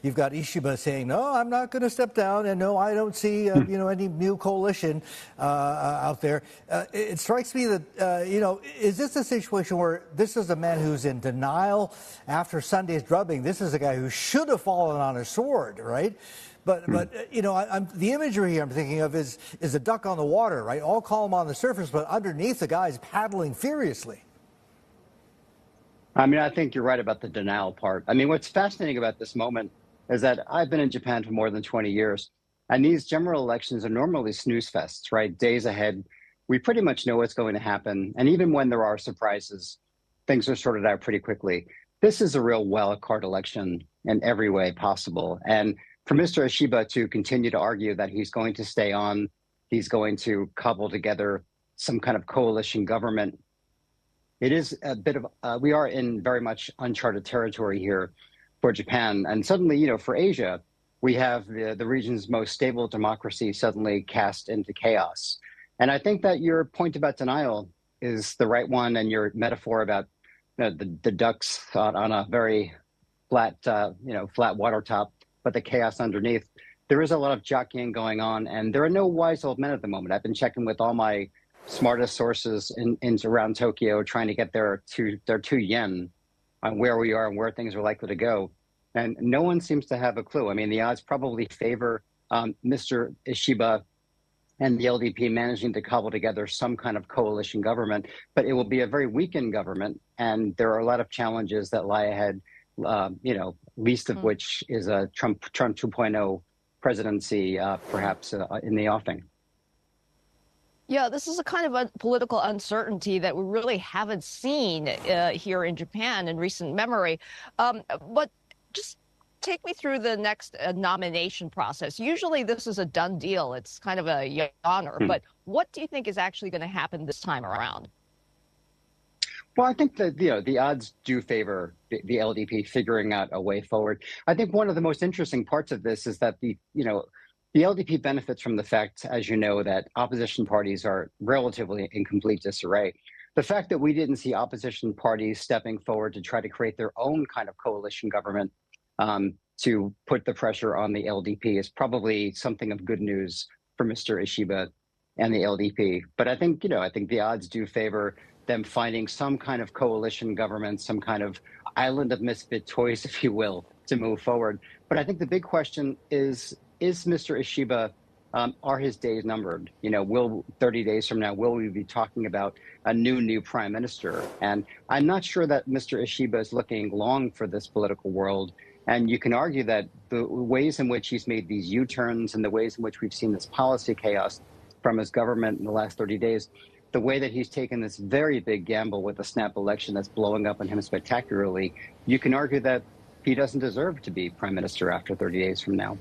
you've got Ishiba saying, no, I'm not going to step down, and no, I don't see any new coalition out there. It strikes me that is this a situation where this is a man who's in denial after Sunday's drubbing? This is a guy who should have fallen on his sword, right? But the imagery here I'm thinking of is a duck on the water, right? All calm on the surface, but underneath the guy's paddling furiously. I mean, I think you're right about the denial part. I mean, what's fascinating about this moment is that I've been in Japan for more than 20 years, and these general elections are normally snooze fests, right? Days ahead, we pretty much know what's going to happen. And even when there are surprises, things are sorted out pretty quickly. This is a real wild card election in every way possible. And for Mr. Ishiba to continue to argue that he's going to stay on, he's going to cobble together some kind of coalition government, it is a bit of, we are in very much uncharted territory here for Japan. And suddenly, for Asia, we have the region's most stable democracy suddenly cast into chaos. And I think that your point about denial is the right one, and your metaphor about the ducks on a very flat, flat water top, but the chaos underneath. There is a lot of jockeying going on, and there are no wise old men at the moment. I've been checking with all my smartest sources in around Tokyo, trying to get their two yen on where we are and where things are likely to go. And no one seems to have a clue. I mean, the odds probably favor Mr. Ishiba and the LDP managing to cobble together some kind of coalition government, but it will be a very weakened government, and there are a lot of challenges that lie ahead. Least of which is a Trump 2.0 presidency, perhaps in the offing. Yeah, this is a kind of a political uncertainty that we really haven't seen here in Japan in recent memory. But just take me through the next nomination process. Usually this is a done deal. It's kind of a honor. But what do you think is actually going to happen this time around? Well, I think that the odds do favor the LDP figuring out a way forward. I think one of the most interesting parts of this is that the LDP benefits from the fact, as you know, that opposition parties are relatively in complete disarray. The fact that we didn't see opposition parties stepping forward to try to create their own kind of coalition government to put the pressure on the LDP is probably something of good news for Mr. Ishiba and the LDP. But I think the odds do favor them finding some kind of coalition government, some kind of island of misfit toys, if you will, to move forward. But I think the big question is Mr. Ishiba, are his days numbered? Will 30 days from now, will we be talking about a new prime minister? And I'm not sure that Mr. Ishiba is looking long for this political world. And you can argue that the ways in which he's made these U-turns and the ways in which we've seen this policy chaos from his government in the last 30 days, the way that he's taken this very big gamble with a snap election that's blowing up on him spectacularly, you can argue that he doesn't deserve to be prime minister after 30 days from now.